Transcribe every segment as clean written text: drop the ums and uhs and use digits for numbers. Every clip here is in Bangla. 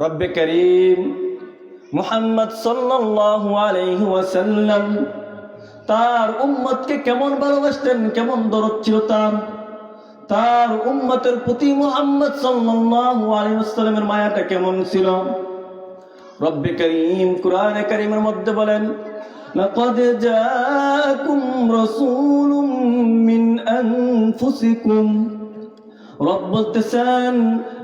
রব্বে করিম মুহাম্মদ সাল্লাল্লাহু আলাইহি ওয়াসাল্লাম তার উম্মতকে কেমন ভালোবাসতেন, কেমন দরদ ছিল তার উম্মতের প্রতি মুহাম্মদ সাল্লাল্লাহু আলাইহি ওয়াসাল্লামের মায়াটা কেমন ছিল। রব্বে করিম কুরআনে কারীমের মধ্যে বলেন, লাকাদ জাআকুম রাসূলুম মিন আনফুসিকুম। রব বলতেছেন,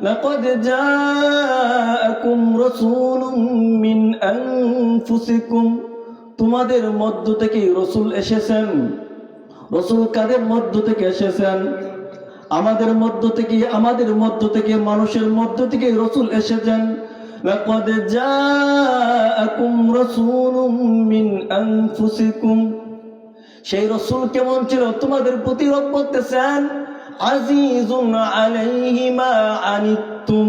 লাকাদ জাআকুম রাসূলুম মিন আনফুসিকুম, তোমাদের মধ্য থেকে রাসূল এসেছেন। রাসূল কাদের মধ্য থেকে এসেছেন? আমাদের মধ্য থেকে মানুষের মধ্য থেকে রাসূল এসেছেন। লাকাদ জাআকুম রাসূলুম মিন আনফুসিকুম, সেই রাসূল কেমন ছিল তোমাদের প্রতি? রব বলতেছেন, আজিজুন আলাইহি মা আনিতুম,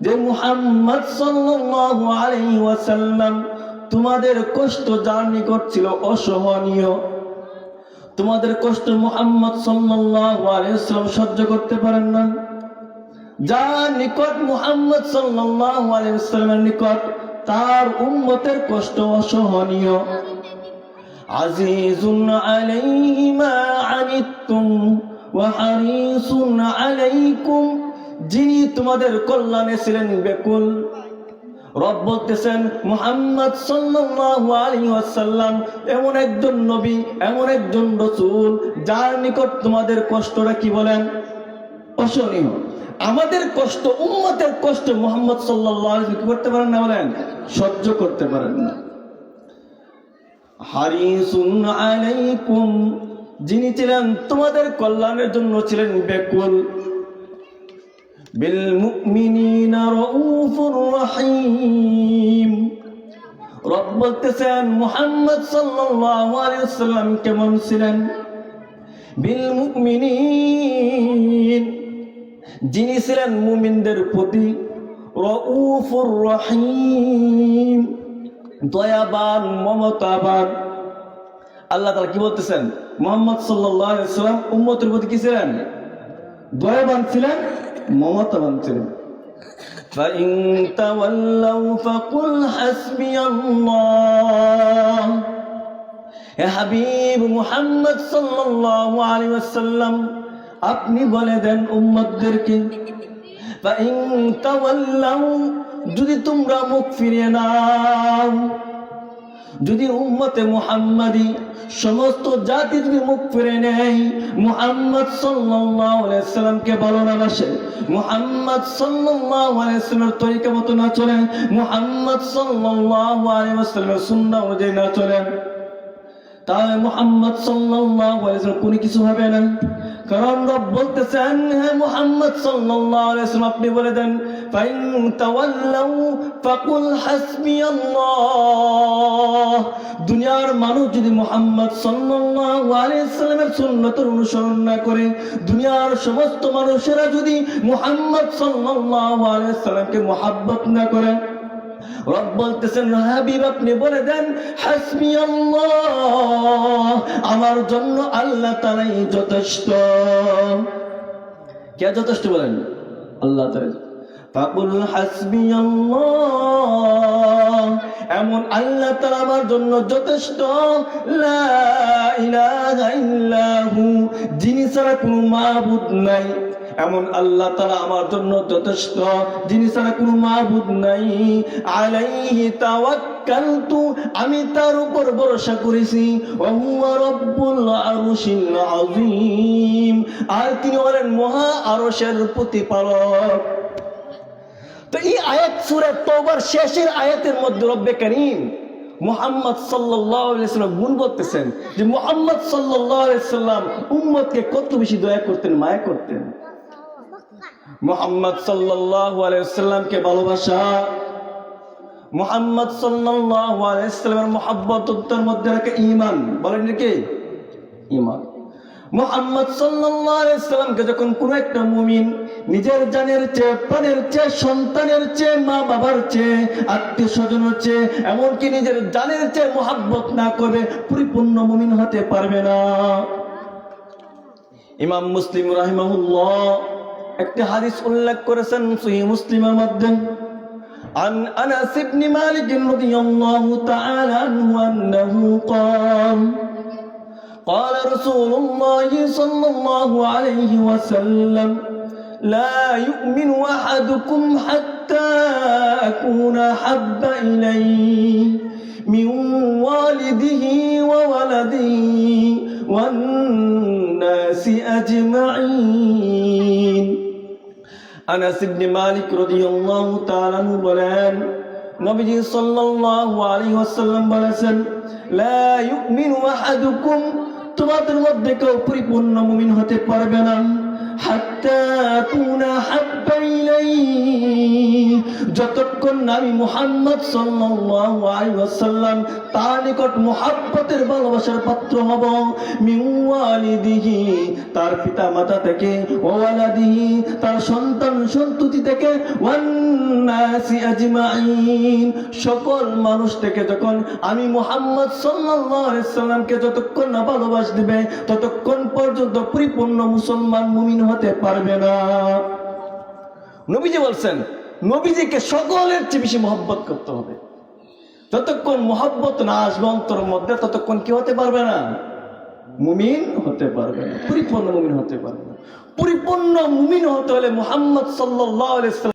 যে মুহাম্মদ সাল্লাল্লাহু আলাইহি ওয়াসাল্লাম তোমাদের কষ্ট যার নিকট ছিল অসহনীয়। তোমাদের কষ্ট মুহাম্মদ সাল্লাল্লাহু আলাইহি ওয়াসাল্লাম সহ্য করতে পারেন না। যার নিকট মুহাম্মদ সাল্লাল্লাহু আলাইহি ওয়াসাল্লামের নিকট তার উম্মতের কষ্ট অসহনীয়। আজিজুন আলাইহি মা আনিতুম ওয়া হারিসুন আলাইকুম, যিনি তোমাদের কল্যাণে ছিলেন ব্যাকুল। রব বলতেছেন, মুহাম্মদ সাল্লাল্লাহু আলাইহি ওয়াসাল্লাম এমন একজন নবী, এমন একজন রাসূল যার নিকট তোমাদের কষ্টটা কি বলেন? অসহনীয়। আমাদের কষ্ট, উম্মতের কষ্ট মুহাম্মদ সাল্লাল্লাহু আলাইহি কি করতে পারেন না? বলেন, সহ্য করতে পারেন না। হারিসুন আলাইকুম, যিনি ছিলেন তোমাদের কল্যাণের জন্য ছিলেন ব্যাকুল। বিল মুমিনিনা রাউফুর রহিম, রব বলতেছেন মুহাম্মদ সাল্লাল্লাহু আলাইহি ওয়াসাল্লাম কেমন ছিলেন? বিল মুমিনিন, যিনি ছিলেন মুমিনদের প্রতি রাউফুর রহিম, দয়াবান, মমতাবান। আল্লাহ তাআলা কি বলতেছেন? মুহাম্মদ সাল্লাল্লাহু আলাইহি ওয়াসাল্লাম উম্মতের প্রতি কি ছিলেন? দয়াবান ছিলেন, মমতাবান ছিলেন। فَإِن تَوَلَّوْا فَقُلْ حَسْبِيَ اللَّهُ, হে হাবিব মুহাম্মদ সাল্লাল্লাহু আলাইহি ওয়াসাল্লাম আপনি বলে দেন উম্মতদেরকে, فَإِن تَوَلَّوْا, যদি তোমরা মুখ ফিরিয়ে নাও, যদি উম্মতে মুহাম্মাদি সমস্ত জাতি যদি মুখ ফিরে নেয়, মুহাম্মদ সাল্লাল্লাহু আলাইহি ওয়াসাল্লামকে ভালো না বাসে, মুহাম্মদ সাল্লাল্লাহু আলাইহি ওয়াসাল্লামের তরিকা মতো না চলে, মুহাম্মদ সাল্লাল্লাহু আলাইহি ওয়াসাল্লামের সুন্নাহ অনুযায়ী না চলে, তাহলে মুহাম্মদ সাল্লাল্লাহু আলাইহি ওয়াসাল্লাম কোনো কিছু হবে না। কারণ রব বলতেছেন, হে মুহাম্মদ সাল্লাল্লাহু আলাইহি ওয়াসাল্লাম আপনি বলে দেন, ফাইন তাওয়াল্লাউ ফাকুল হাসবিয়াল্লাহ। দুনিয়ার মানুষ যদি মুহাম্মদ সাল্লাল্লাহু আলাইহি ওয়াসাল্লামের সুন্নতের অনুসরণ না করে, দুনিয়ার সমস্ত মানুষেরা যদি মুহাম্মদ সাল্লাল্লাহু আলাইহি ওয়াসাল্লামকে মহব্বত না করে, রব বলতেছেন হাবিব আপনি বলে দেন, হাসবিয়াল্লাহ, আমার জন্য আল্লাহ তাআলাই যথেষ্ট। কে যথেষ্ট? বলেন, আল্লাহ তাআলা। ফাকুল হাসবিয়াল্লাহ, এমন আল্লাহ তাআলা আমার জন্য যথেষ্ট। লা ইলাহা ইল্লাহু, যিনি ছাড়া কোনো মাবুদ নাই, এমন আল্লাহ তাআলা আমার জন্য যথেষ্ট, যিনি ছাড়া কোনো মাবুদ নাই। আলাইহি তাওয়াক্কালতু, আমি তার উপর ভরসা করেছি। ওয়া হুয়া রাব্বুল আরশিল আযীম, আর তিনি হলেন মহা আরশের প্রতিপালক। তো এই আয়াত সূরা তাওবার শেষের আয়াতের মধ্যে রব্বে কারীম মুহাম্মদ সাল্লাল্লাহু আলাইহি ওয়াসাল্লাম গুণ বলতেছেন যে মুহাম্মদ সাল্লাল্লাহু আলাইহি ওয়াসাল্লাম উম্মতকে কত বেশি দয়া করতেন, মায়া করতেন। মুহাম্মদ সাল্লাল্লাহু আলাইহি ওয়াসাল্লামকে ভালোবাসা, মুহাম্মদ সাল্লাল্লাহু আলাইহি ওয়াসাল্লামের মহব্বতের মধ্যে রাখা ঈমান। বলেন কি? ঈমান। মুহাম্মদ সাল্লাল্লাহু আলাইহি ওয়াসাল্লামকে যখন কোনো একটা মুমিন নিজের জানের চেয়ে, প্রাণের চেয়ে, সন্তানের চেয়ে, মা বাবার চেয়ে, আত্মীয় স্বজনের চেয়ে, এমনকি নিজের জানের চেয়ে মহব্বত না করবে, পরিপূর্ণ মুমিন হতে পারবে না। ইমাম মুসলিম রাহিমাহুল্লাহ একটি হাদিস উল্লেখ করেছেন সহিহ মুসলিমের মধ্যে। عن أنس بن مالك رضي الله تعالى عنه أنه قال رسول الله صلى الله عليه وسلم لا يؤمن أحدكم حتى أكون أحب إليه من والده وولده والناس أجمعين আনাস ইবনে মালিক রাদিয়াল্লাহু তাআলা আনহু বলেন নবীজি সাল্লাল্লাহু আলাইহি ওয়াসাল্লাম বলেছেন লা ইউমিনু আহাদুকুম তোমাদের মধ্যে কেউ পরিপূর্ণ মুমিন হতে পারবে না হাত্তা কুনা হাব্বা ইলাইহি যতক্ষণ আমি মুহাম্মদ সাল্লাল্লাহু আলাইহি ওয়াসাল্লাম তার নিকট মুহাব্বতের ভালোবাসার পাত্র হব মিন ওয়ালিদিহি তার পিতা মাতা থেকে ওয়া ওয়ালাদিহি তার সন্তান সন্ততি থেকে ওয়ান নাসি আজমাইন সকল মানুষ থেকে যখন আমি মুহাম্মদ সাল্লাল্লাহু আলাইহি ওয়াসাল্লামকে যতক্ষণ না ভালোবাসবে ততক্ষণ পর্যন্ত পরিপূর্ণ মুসলমান মুমিন হতে পারবে না নবীজি বলছেন নবীজিকে সকলের চেয়ে বেশি মহব্বত করতে হবে যতক্ষণ মহব্বত না আসবে অন্তরের মধ্যে ততক্ষণ কি হতে পারবে না মুমিন হতে পারবে না পরিপূর্ণ মুমিন হতে পারবে না পরিপূর্ণ মুমিন হতে হলে মুহাম্মদ সাল্লাল্লাহু আলাইহি ওয়াসাল্লাম